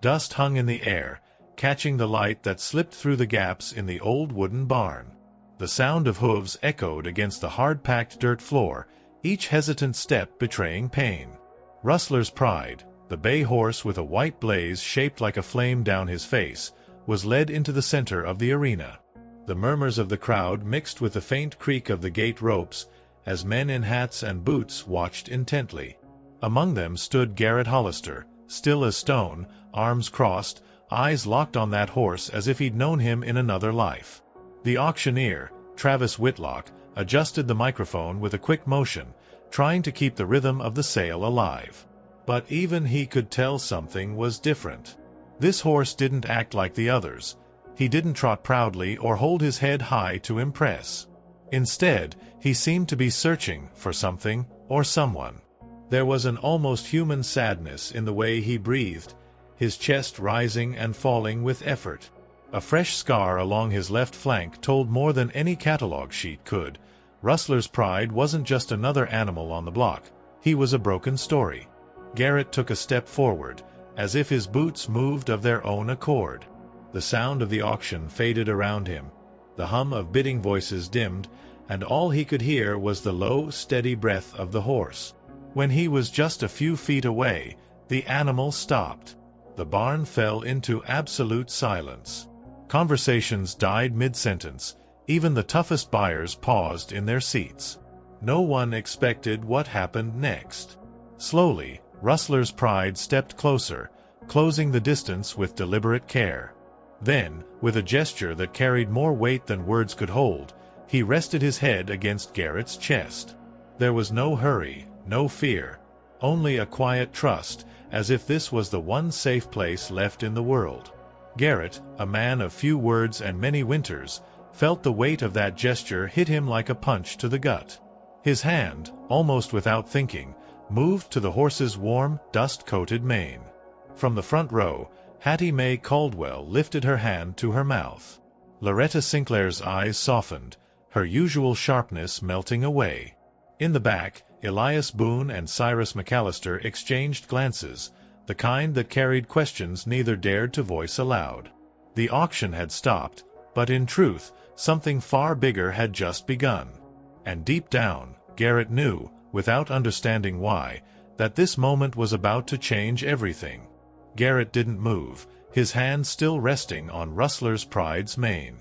Dust hung in the air, catching the light that slipped through the gaps in the old wooden barn. The sound of hooves echoed against the hard-packed dirt floor, each hesitant step betraying pain. Rustler's Pride, the bay horse with a white blaze shaped like a flame down his face, was led into the center of the arena. The murmurs of the crowd mixed with the faint creak of the gate ropes as men in hats and boots watched intently. Among them stood Garrett Hollister, still as stone, arms crossed, eyes locked on that horse as if he'd known him in another life. The auctioneer, Travis Whitlock, adjusted the microphone with a quick motion, trying to keep the rhythm of the sale alive. But even he could tell something was different. This horse didn't act like the others. He didn't trot proudly or hold his head high to impress. Instead, he seemed to be searching for something or someone. There was an almost human sadness in the way he breathed, his chest rising and falling with effort. A fresh scar along his left flank told more than any catalog sheet could. Rustler's Pride wasn't just another animal on the block. He was a broken story. Garrett took a step forward, as if his boots moved of their own accord. The sound of the auction faded around him. The hum of bidding voices dimmed, and all he could hear was the low, steady breath of the horse. When he was just a few feet away, the animal stopped. The barn fell into absolute silence. Conversations died mid-sentence. Even the toughest buyers paused in their seats. No one expected what happened next. Slowly, Rustler's Pride stepped closer, closing the distance with deliberate care. Then, with a gesture that carried more weight than words could hold, he rested his head against Garrett's chest. There was no hurry, no fear, only a quiet trust, as if this was the one safe place left in the world. Garrett, a man of few words and many winters, felt the weight of that gesture hit him like a punch to the gut. His hand, almost without thinking, moved to the horse's warm, dust-coated mane. From the front row, Hattie Mae Caldwell lifted her hand to her mouth. Loretta Sinclair's eyes softened, her usual sharpness melting away. In the back, Elias Boone and Cyrus McAllister exchanged glances, the kind that carried questions neither dared to voice aloud. The auction had stopped, but in truth, something far bigger had just begun. And deep down, Garrett knew, without understanding why, that this moment was about to change everything. Garrett didn't move, his hand still resting on Rustler's Pride's mane.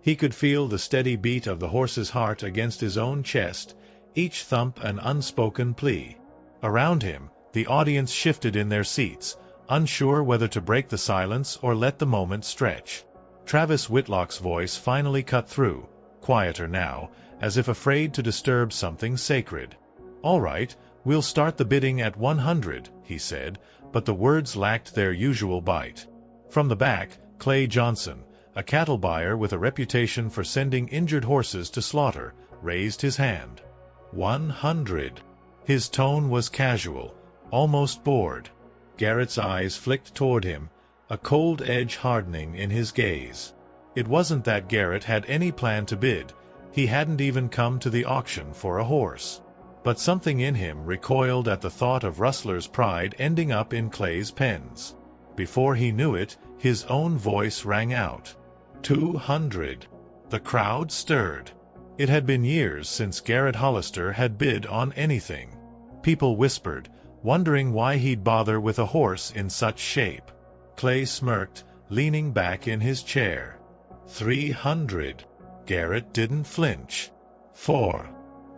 He could feel the steady beat of the horse's heart against his own chest, each thump an unspoken plea. Around him, the audience shifted in their seats, unsure whether to break the silence or let the moment stretch. Travis Whitlock's voice finally cut through, quieter now, as if afraid to disturb something sacred. "All right, we'll start the bidding at 100, he said, but the words lacked their usual bite. From the back, Clay Johnson, a cattle buyer with a reputation for sending injured horses to slaughter, raised his hand. 100. His tone was casual, almost bored. Garrett's eyes flicked toward him, a cold edge hardening in his gaze. It wasn't that Garrett had any plan to bid. He hadn't even come to the auction for a horse. But something in him recoiled at the thought of Rustler's Pride ending up in Clay's pens. Before he knew it, his own voice rang out. 200. The crowd stirred. It had been years since Garrett Hollister had bid on anything. People whispered, wondering why he'd bother with a horse in such shape. Clay smirked, leaning back in his chair. 300. Garrett didn't flinch. 4.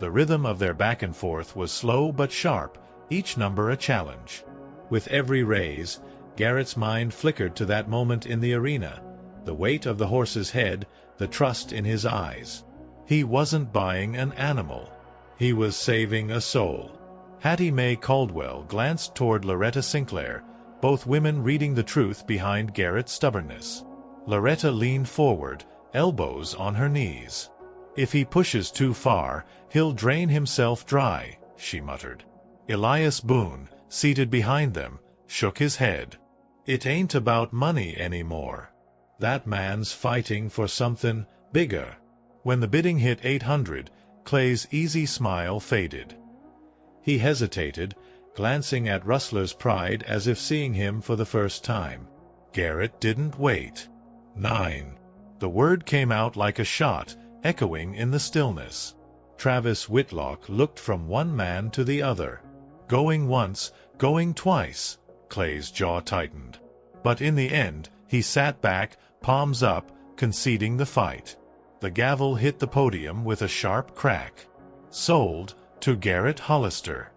The rhythm of their back and forth was slow but sharp, each number a challenge. With every raise, Garrett's mind flickered to that moment in the arena, the weight of the horse's head, the trust in his eyes. He wasn't buying an animal. He was saving a soul. Hattie Mae Caldwell glanced toward Loretta Sinclair, both women reading the truth behind Garrett's stubbornness. Loretta leaned forward, elbows on her knees. "If he pushes too far, he'll drain himself dry," she muttered. Elias Boone, seated behind them, shook his head. "It ain't about money anymore. That man's fighting for something bigger." When the bidding hit 800, Clay's easy smile faded. He hesitated, glancing at Rustler's pride as if seeing him for the first time. Garrett didn't wait. 9. The word came out like a shot, echoing in the stillness. Travis Whitlock looked from one man to the other. Going once, going twice. Clay's jaw tightened. But in the end, he sat back, palms up, conceding the fight. The gavel hit the podium with a sharp crack. Sold to Garrett Hollister.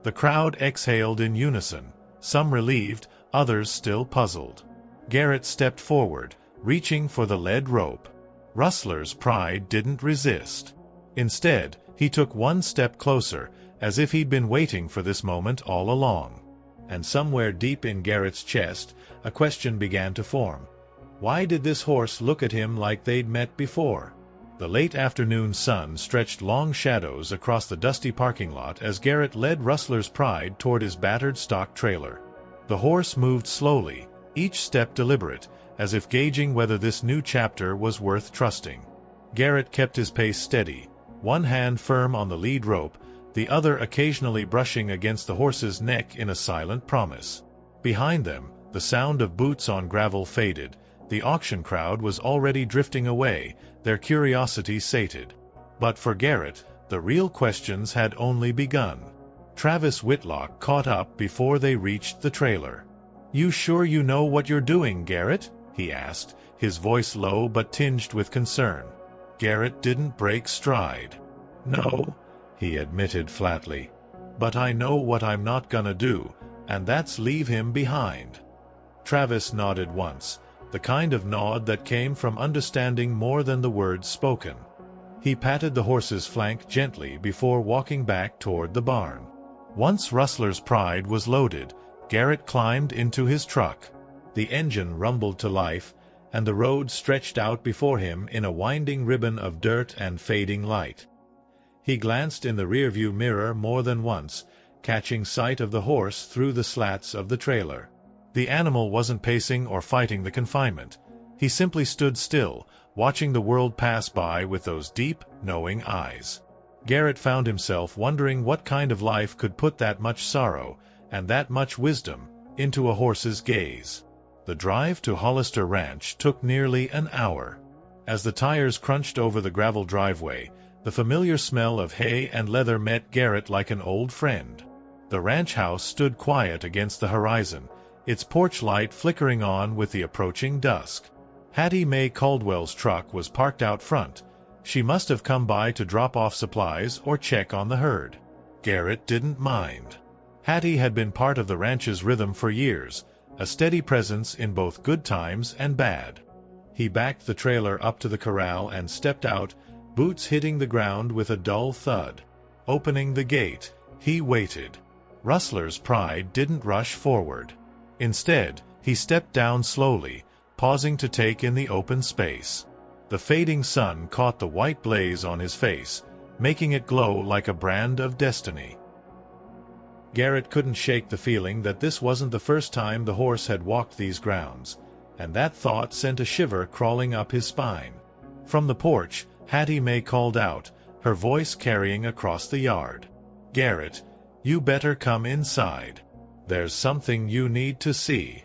The crowd exhaled in unison, some relieved, others still puzzled. Garrett stepped forward, reaching for the lead rope. Rustler's pride didn't resist. Instead, he took one step closer, as if he'd been waiting for this moment all along. And somewhere deep in Garrett's chest, a question began to form. Why did this horse look at him like they'd met before? The late afternoon sun stretched long shadows across the dusty parking lot as Garrett led Rustler's pride toward his battered stock trailer. The horse moved slowly, each step deliberate, as if gauging whether this new chapter was worth trusting. Garrett kept his pace steady, one hand firm on the lead rope, the other occasionally brushing against the horse's neck in a silent promise. Behind them, the sound of boots on gravel faded. The auction crowd was already drifting away, their curiosity sated. But for Garrett, the real questions had only begun. Travis Whitlock caught up before they reached the trailer. "You sure you know what you're doing, Garrett?" he asked, his voice low but tinged with concern. Garrett didn't break stride. "No," he admitted flatly. "But I know what I'm not gonna do, and that's leave him behind." Travis nodded once, the kind of nod that came from understanding more than the words spoken. He patted the horse's flank gently before walking back toward the barn. Once Rustler's pride was loaded, Garrett climbed into his truck. The engine rumbled to life, and the road stretched out before him in a winding ribbon of dirt and fading light. He glanced in the rearview mirror more than once, catching sight of the horse through the slats of the trailer. The animal wasn't pacing or fighting the confinement. He simply stood still, watching the world pass by with those deep, knowing eyes. Garrett found himself wondering what kind of life could put that much sorrow, and that much wisdom, into a horse's gaze. The drive to Hollister Ranch took nearly an hour. As the tires crunched over the gravel driveway, the familiar smell of hay and leather met Garrett like an old friend. The ranch house stood quiet against the horizon, its porch light flickering on with the approaching dusk. Hattie Mae Caldwell's truck was parked out front. She must have come by to drop off supplies or check on the herd. Garrett didn't mind. Hattie had been part of the ranch's rhythm for years, a steady presence in both good times and bad. He backed the trailer up to the corral and stepped out, boots hitting the ground with a dull thud. Opening the gate, he waited. Rustler's pride didn't rush forward. Instead, he stepped down slowly, pausing to take in the open space. The fading sun caught the white blaze on his face, making it glow like a brand of destiny. Garrett couldn't shake the feeling that this wasn't the first time the horse had walked these grounds, and that thought sent a shiver crawling up his spine. From the porch, Hattie Mae called out, her voice carrying across the yard. "Garrett, you better come inside. There's something you need to see."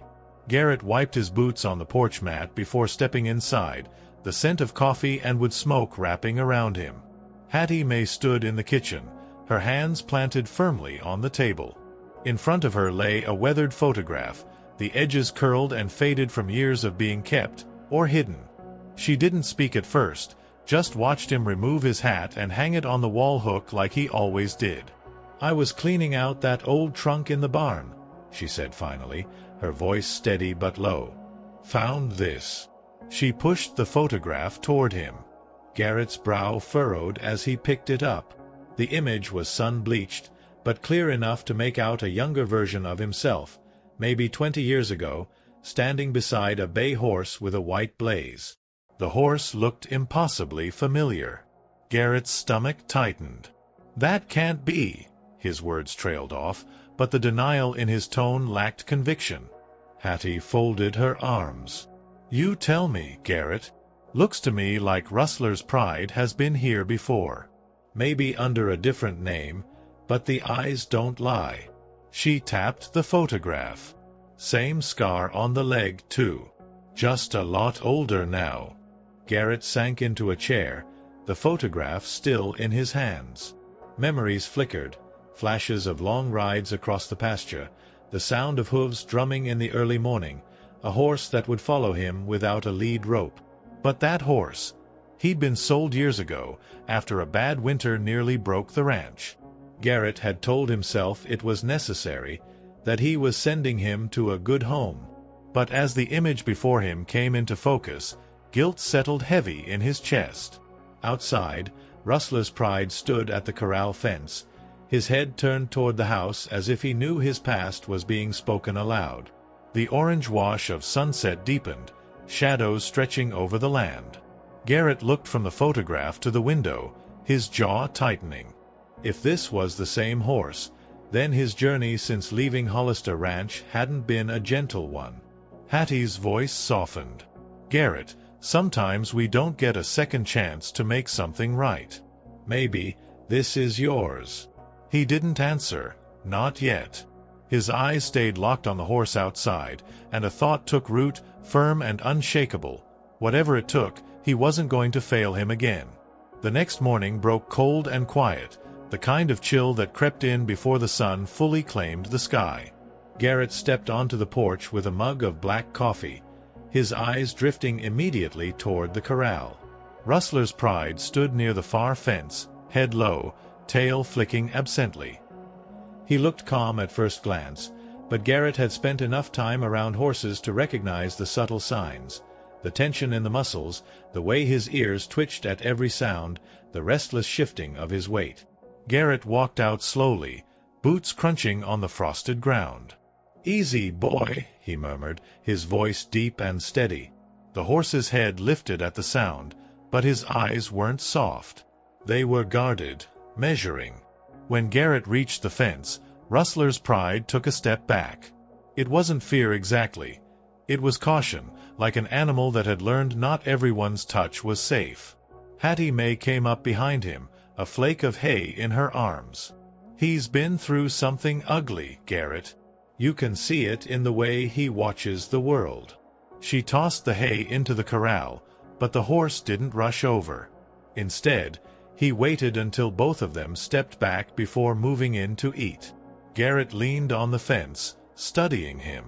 Garrett wiped his boots on the porch mat before stepping inside, the scent of coffee and wood smoke wrapping around him. Hattie Mae stood in the kitchen, her hands planted firmly on the table. In front of her lay a weathered photograph, the edges curled and faded from years of being kept, or hidden. She didn't speak at first, just watched him remove his hat and hang it on the wall hook like he always did. "I was cleaning out that old trunk in the barn," she said finally, her voice steady but low. "Found this." She pushed the photograph toward him. Garrett's brow furrowed as he picked it up. The image was sun-bleached, but clear enough to make out a younger version of himself, maybe 20 years ago, standing beside a bay horse with a white blaze. The horse looked impossibly familiar. Garrett's stomach tightened. "That can't be," his words trailed off, but the denial in his tone lacked conviction. Hattie folded her arms. "You tell me, Garrett. Looks to me like Rustler's pride has been here before. Maybe under a different name, but the eyes don't lie." She tapped the photograph. Same scar on the leg, too. Just a lot older now. Garrett sank into a chair, the photograph still in his hands. Memories flickered, flashes of long rides across the pasture, the sound of hooves drumming in the early morning, a horse that would follow him without a lead rope. But that horse, he'd been sold years ago, after a bad winter nearly broke the ranch. Garrett had told himself it was necessary, that he was sending him to a good home. But as the image before him came into focus, guilt settled heavy in his chest. Outside, Rustler's Pride stood at the corral fence, his head turned toward the house as if he knew his past was being spoken aloud. The orange wash of sunset deepened, shadows stretching over the land. Garrett looked from the photograph to the window, his jaw tightening. If this was the same horse, then his journey since leaving Hollister Ranch hadn't been a gentle one. Hattie's voice softened. "Garrett, sometimes we don't get a second chance to make something right. Maybe this is yours." He didn't answer, not yet. His eyes stayed locked on the horse outside, and a thought took root, firm and unshakable. Whatever it took, he wasn't going to fail him again. The next morning broke cold and quiet, the kind of chill that crept in before the sun fully claimed the sky. Garrett stepped onto the porch with a mug of black coffee, his eyes drifting immediately toward the corral. Rustler's Pride stood near the far fence, head low, tail flicking absently. He looked calm at first glance, but Garrett had spent enough time around horses to recognize the subtle signs. The tension in the muscles, the way his ears twitched at every sound, the restless shifting of his weight. Garrett walked out slowly, boots crunching on the frosted ground. "Easy, boy," he murmured, his voice deep and steady. The horse's head lifted at the sound, but his eyes weren't soft. They were guarded, measuring. When Garrett reached the fence, Rustler's Pride took a step back. It wasn't fear exactly. It was caution, like an animal that had learned not everyone's touch was safe. Hattie Mae came up behind him, a flake of hay in her arms. "He's been through something ugly, Garrett. You can see it in the way he watches the world." She tossed the hay into the corral, but the horse didn't rush over. Instead, he waited until both of them stepped back before moving in to eat. Garrett leaned on the fence, studying him.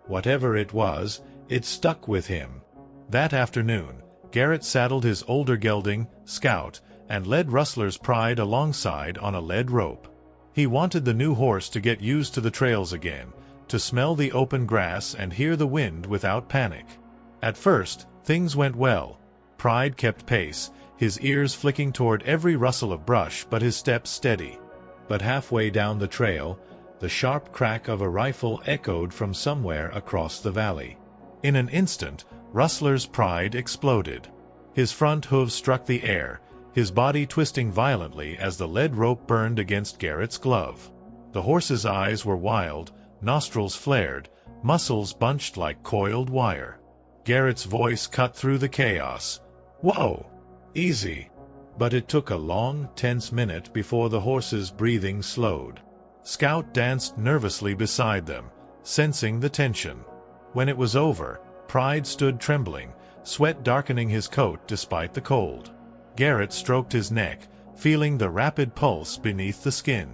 Whatever it was, it stuck with him. That afternoon, Garrett saddled his older gelding, Scout, and led Rustler's Pride alongside on a lead rope. He wanted the new horse to get used to the trails again, to smell the open grass and hear the wind without panic. At first, things went well. Pride kept pace, his ears flicking toward every rustle of brush but his steps steady. But halfway down the trail, the sharp crack of a rifle echoed from somewhere across the valley. In an instant, Rustler's Pride exploded. His front hooves struck the air, his body twisting violently as the lead rope burned against Garrett's glove. The horse's eyes were wild, nostrils flared, muscles bunched like coiled wire. Garrett's voice cut through the chaos. "Whoa! Easy." But it took a long, tense minute before the horse's breathing slowed. Scout danced nervously beside them, sensing the tension. When it was over, Pride stood trembling, sweat darkening his coat despite the cold. Garrett stroked his neck, feeling the rapid pulse beneath the skin.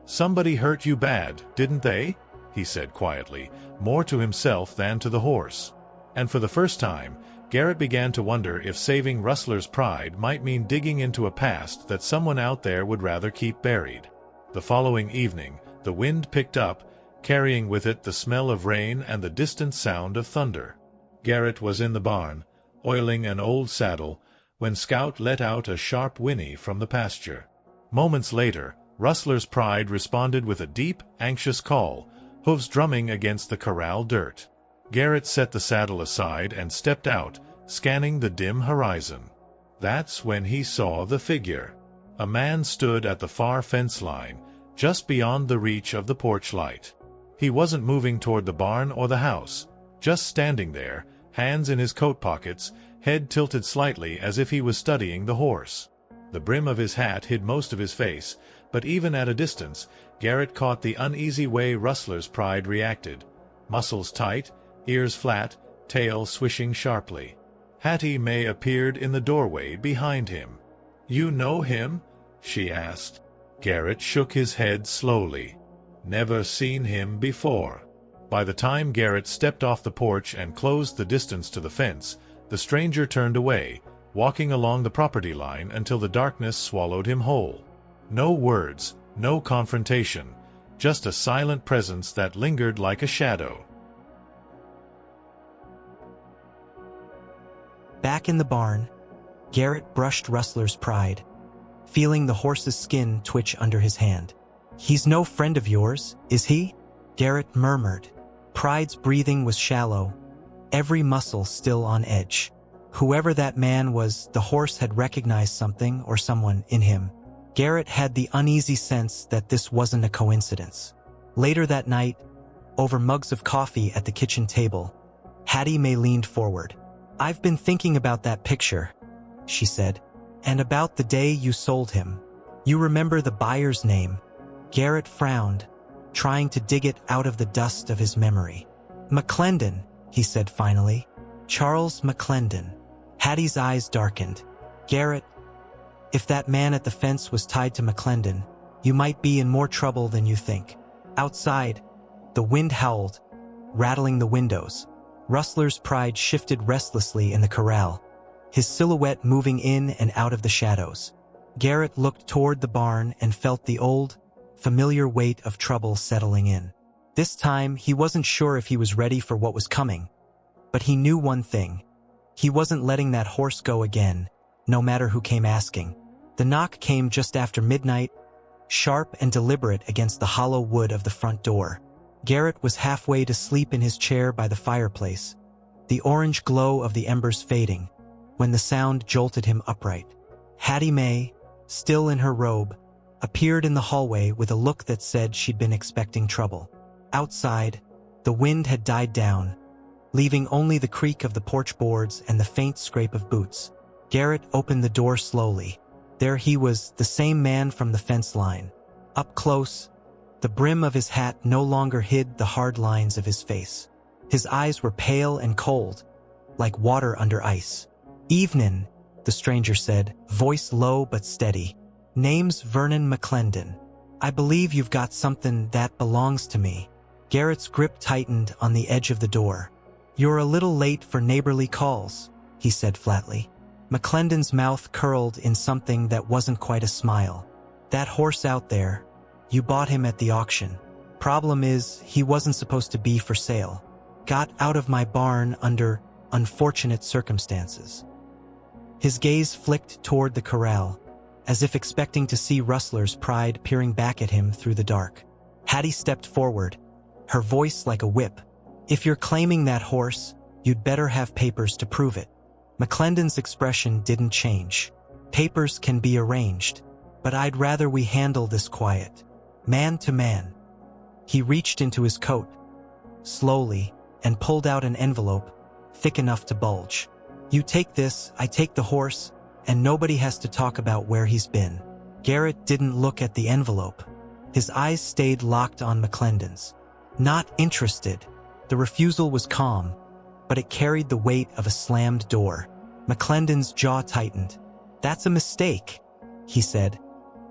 "Somebody hurt you bad, didn't they?" he said quietly, more to himself than to the horse. And for the first time, Garrett began to wonder if saving Rustler's Pride might mean digging into a past that someone out there would rather keep buried. The following evening, the wind picked up, carrying with it the smell of rain and the distant sound of thunder. Garrett was in the barn, oiling an old saddle, when Scout let out a sharp whinny from the pasture. Moments later, Rustler's Pride responded with a deep, anxious call, hooves drumming against the corral dirt. Garrett set the saddle aside and stepped out, scanning the dim horizon. That's when he saw the figure. A man stood at the far fence line, just beyond the reach of the porch light. He wasn't moving toward the barn or the house, just standing there, hands in his coat pockets, head tilted slightly as if he was studying the horse. The brim of his hat hid most of his face, but even at a distance, Garrett caught the uneasy way Rustler's pride reacted. Muscles tight, ears flat, tail swishing sharply. Hattie Mae appeared in the doorway behind him. "You know him?" she asked. Garrett shook his head slowly. "Never seen him before." By the time Garrett stepped off the porch and closed the distance to the fence, the stranger turned away, walking along the property line until the darkness swallowed him whole. No words, no confrontation, just a silent presence that lingered like a shadow. Back in the barn, Garrett brushed Rustler's pride, feeling the horse's skin twitch under his hand. "He's no friend of yours, is he?" Garrett murmured. Pride's breathing was shallow, every muscle still on edge. Whoever that man was, the horse had recognized something or someone in him. Garrett had the uneasy sense that this wasn't a coincidence. Later that night, over mugs of coffee at the kitchen table, Hattie Mae leaned forward. "I've been thinking about that picture," she said, "and about the day you sold him. You remember the buyer's name?" Garrett frowned, trying to dig it out of the dust of his memory. "McClendon," he said finally. "Charles McClendon." Hattie's eyes darkened. "Garrett, if that man at the fence was tied to McClendon, you might be in more trouble than you think." Outside, the wind howled, rattling the windows. Rustler's pride shifted restlessly in the corral, his silhouette moving in and out of the shadows. Garrett looked toward the barn and felt the old, familiar weight of trouble settling in. This time, he wasn't sure if he was ready for what was coming, but he knew one thing. He wasn't letting that horse go again, no matter who came asking. The knock came just after midnight, sharp and deliberate against the hollow wood of the front door. Garrett was halfway to sleep in his chair by the fireplace, the orange glow of the embers fading, when the sound jolted him upright. Hattie Mae, still in her robe, appeared in the hallway with a look that said she'd been expecting trouble. Outside, the wind had died down, leaving only the creak of the porch boards and the faint scrape of boots. Garrett opened the door slowly. There he was, the same man from the fence line. Up close, the brim of his hat no longer hid the hard lines of his face. His eyes were pale and cold, like water under ice. "Evenin'," the stranger said, voice low but steady. "Name's Vernon McClendon. I believe you've got something that belongs to me." Garrett's grip tightened on the edge of the door. "You're a little late for neighborly calls," he said flatly. McClendon's mouth curled in something that wasn't quite a smile. "That horse out there, you bought him at the auction. Problem is, he wasn't supposed to be for sale. Got out of my barn under unfortunate circumstances." His gaze flicked toward the corral, as if expecting to see Rustler's pride peering back at him through the dark. Hattie stepped forward, her voice like a whip. "If you're claiming that horse, you'd better have papers to prove it." McClendon's expression didn't change. "Papers can be arranged, but I'd rather we handle this quiet, man to man." He reached into his coat, slowly, and pulled out an envelope, thick enough to bulge. "You take this, I take the horse, and nobody has to talk about where he's been." Garrett didn't look at the envelope. His eyes stayed locked on McClendon's. Not interested. The refusal was calm, but it carried the weight of a slammed door. McClendon's jaw tightened. "That's a mistake," he said,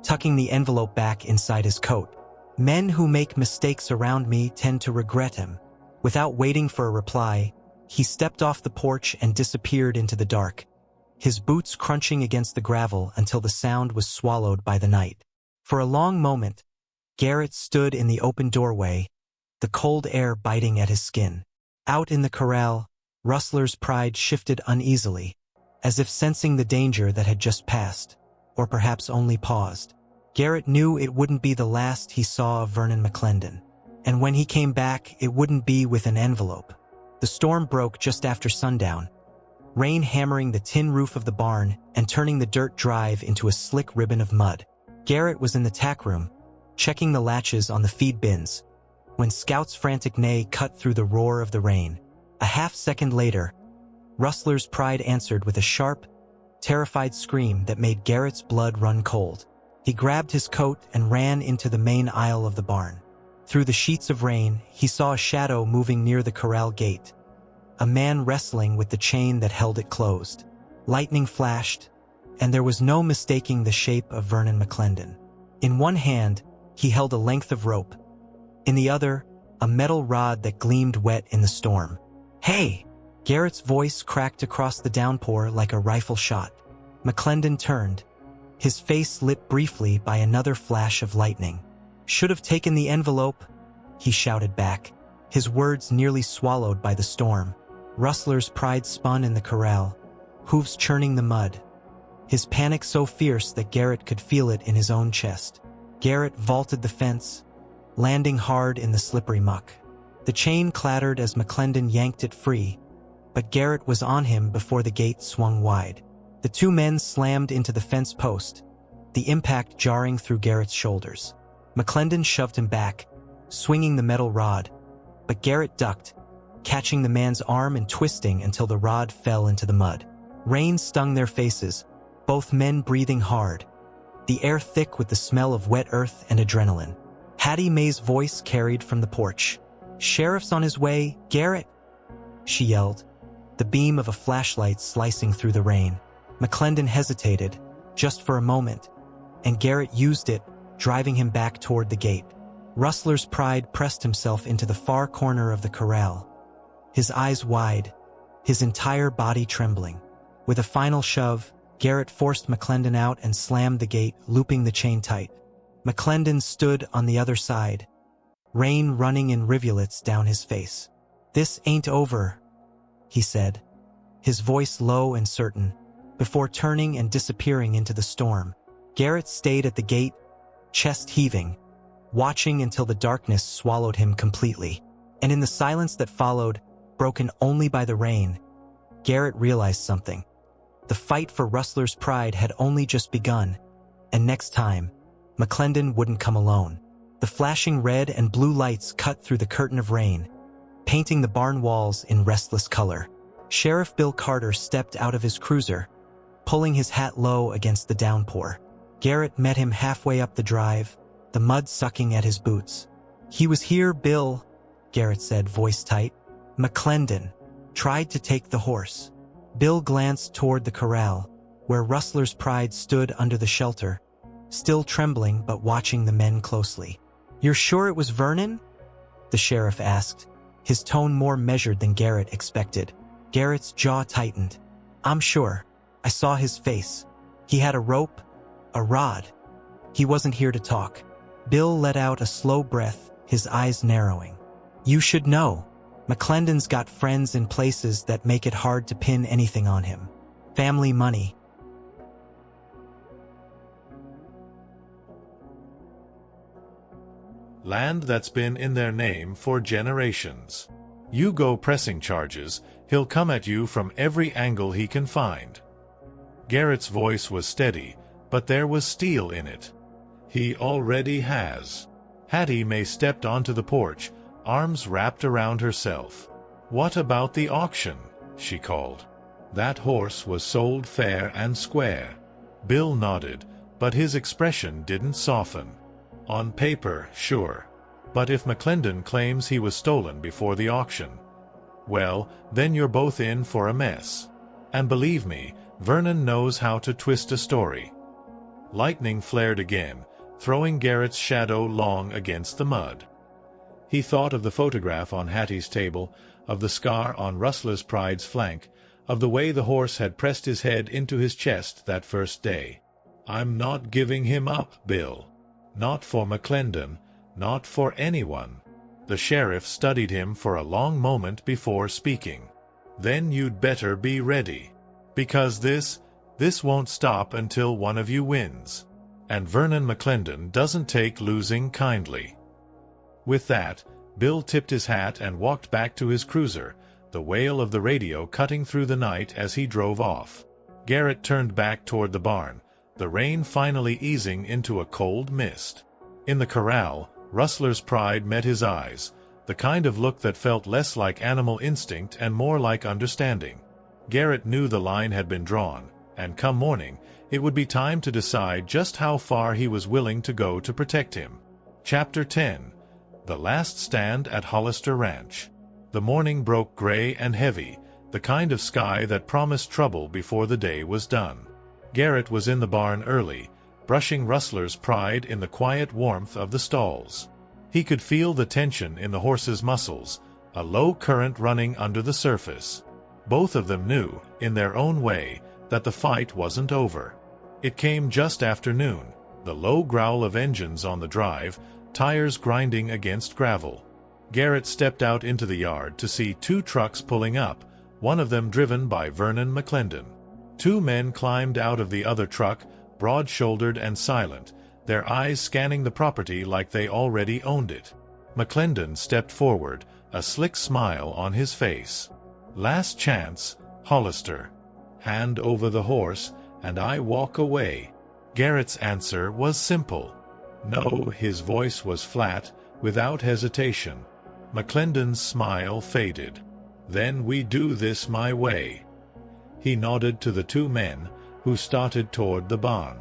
tucking the envelope back inside his coat. "Men who make mistakes around me tend to regret him." Without waiting for a reply, he stepped off the porch and disappeared into the dark, his boots crunching against the gravel until the sound was swallowed by the night. For a long moment, Garrett stood in the open doorway, the cold air biting at his skin. Out in the corral, Rustler's pride shifted uneasily, as if sensing the danger that had just passed, or perhaps only paused. Garrett knew it wouldn't be the last he saw of Vernon McClendon, and when he came back, it wouldn't be with an envelope. The storm broke just after sundown, rain hammering the tin roof of the barn and turning the dirt drive into a slick ribbon of mud. Garrett was in the tack room, checking the latches on the feed bins, when Scout's frantic neigh cut through the roar of the rain. A half-second later, Rustler's pride answered with a sharp, terrified scream that made Garrett's blood run cold. He grabbed his coat and ran into the main aisle of the barn. Through the sheets of rain, he saw a shadow moving near the corral gate. A man wrestling with the chain that held it closed. Lightning flashed, and there was no mistaking the shape of Vernon McClendon. In one hand, he held a length of rope. In the other, a metal rod that gleamed wet in the storm. "Hey!" Garrett's voice cracked across the downpour like a rifle shot. McClendon turned, his face lit briefly by another flash of lightning. "Should have taken the envelope," he shouted back, his words nearly swallowed by the storm. Rustler's pride spun in the corral, hooves churning the mud. His panic so fierce that Garrett could feel it in his own chest. Garrett vaulted the fence, landing hard in the slippery muck. The chain clattered as McClendon yanked it free, but Garrett was on him before the gate swung wide. The two men slammed into the fence post, the impact jarring through Garrett's shoulders. McClendon shoved him back, swinging the metal rod, but Garrett ducked, catching the man's arm and twisting until the rod fell into the mud. Rain stung their faces, both men breathing hard, the air thick with the smell of wet earth and adrenaline. Hattie Mae's voice carried from the porch. "Sheriff's on his way, Garrett," she yelled, the beam of a flashlight slicing through the rain. McClendon hesitated, just for a moment, and Garrett used it, driving him back toward the gate. Rustler's pride pressed himself into the far corner of the corral, his eyes wide, his entire body trembling. With a final shove, Garrett forced McClendon out and slammed the gate, looping the chain tight. McClendon stood on the other side, rain running in rivulets down his face. "This ain't over," he said, his voice low and certain, before turning and disappearing into the storm. Garrett stayed at the gate, chest heaving, watching until the darkness swallowed him completely. And in the silence that followed, broken only by the rain, Garrett realized something. The fight for Rustler's pride had only just begun, and next time, McClendon wouldn't come alone. The flashing red and blue lights cut through the curtain of rain, painting the barn walls in restless color. Sheriff Bill Carter stepped out of his cruiser, pulling his hat low against the downpour. Garrett met him halfway up the drive, the mud sucking at his boots. "He was here, Bill," Garrett said, voice tight. "McClendon tried to take the horse." Bill glanced toward the corral, where Rustler's pride stood under the shelter, still trembling but watching the men closely. "You're sure it was Vernon?" the sheriff asked, his tone more measured than Garrett expected. Garrett's jaw tightened. "I'm sure. I saw his face. He had a rope, a rod. He wasn't here to talk." Bill let out a slow breath, his eyes narrowing. "You should know. McClendon's got friends in places that make it hard to pin anything on him. Family money." Land that's been in their name for generations. You go pressing charges, he'll come at you from every angle he can find. Garrett's voice was steady, but there was steel in it. "He already has." Hattie Mae stepped onto the porch, arms wrapped around herself. "What about the auction?" she called. "That horse was sold fair and square." Bill nodded, but his expression didn't soften. "On paper, sure. But if McClendon claims he was stolen before the auction, well, then you're both in for a mess. And believe me, Vernon knows how to twist a story." Lightning flared again, throwing Garrett's shadow long against the mud. He thought of the photograph on Hattie's table, of the scar on Rustler's pride's flank, of the way the horse had pressed his head into his chest that first day. "I'm not giving him up, Bill. Not for McClendon, not for anyone." The sheriff studied him for a long moment before speaking. "Then you'd better be ready. Because this won't stop until one of you wins. And Vernon McClendon doesn't take losing kindly." With that, Bill tipped his hat and walked back to his cruiser, the wail of the radio cutting through the night as he drove off. Garrett turned back toward the barn, the rain finally easing into a cold mist. In the corral, Rustler's pride met his eyes, the kind of look that felt less like animal instinct and more like understanding. Garrett knew the line had been drawn, and come morning, it would be time to decide just how far he was willing to go to protect him. Chapter 10. The Last Stand at Hollister Ranch. The morning broke gray and heavy, the kind of sky that promised trouble before the day was done. Garrett was in the barn early, brushing Rustler's pride in the quiet warmth of the stalls. He could feel the tension in the horse's muscles, a low current running under the surface. Both of them knew, in their own way, that the fight wasn't over. It came just after noon, the low growl of engines on the drive, tires grinding against gravel. Garrett stepped out into the yard to see two trucks pulling up, one of them driven by Vernon McClendon. Two men climbed out of the other truck, broad-shouldered and silent, their eyes scanning the property like they already owned it. McClendon stepped forward, a slick smile on his face. "Last chance, Hollister. Hand over the horse, and I walk away." Garrett's answer was simple. No, his voice was flat, without hesitation. McClendon's smile faded. "Then we do this my way." He nodded to the two men, who started toward the barn.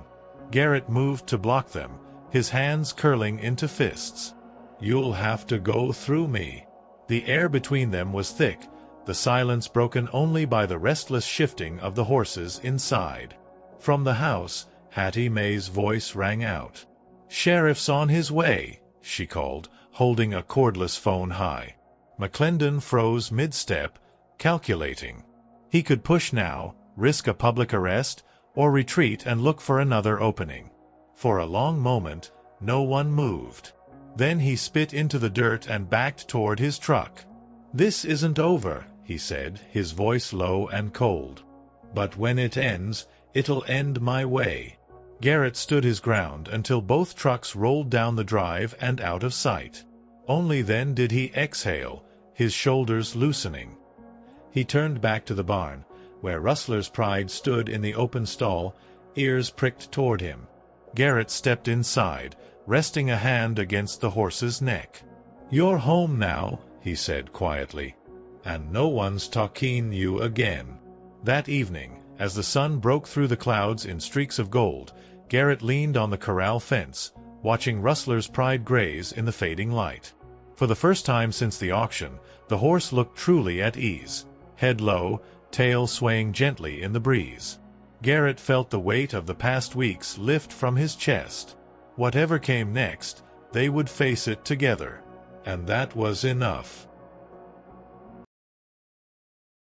Garrett moved to block them, his hands curling into fists. "You'll have to go through me." The air between them was thick, the silence broken only by the restless shifting of the horses inside. From the house, Hattie Mae's voice rang out. "Sheriff's on his way," she called, holding a cordless phone high. McClendon froze mid-step, calculating. He could push now, risk a public arrest, or retreat and look for another opening. For a long moment, no one moved. Then he spit into the dirt and backed toward his truck. "This isn't over," he said, his voice low and cold. "But when it ends, it'll end my way." Garrett stood his ground until both trucks rolled down the drive and out of sight. Only then did he exhale, his shoulders loosening. He turned back to the barn, where Rustler's pride stood in the open stall, ears pricked toward him. Garrett stepped inside, resting a hand against the horse's neck. "You're home now," he said quietly, "and no one's talking you again." That evening, as the sun broke through the clouds in streaks of gold, Garrett leaned on the corral fence, watching Rustler's pride graze in the fading light. For the first time since the auction, the horse looked truly at ease, head low, tail swaying gently in the breeze. Garrett felt the weight of the past weeks lift from his chest. Whatever came next, they would face it together. And that was enough.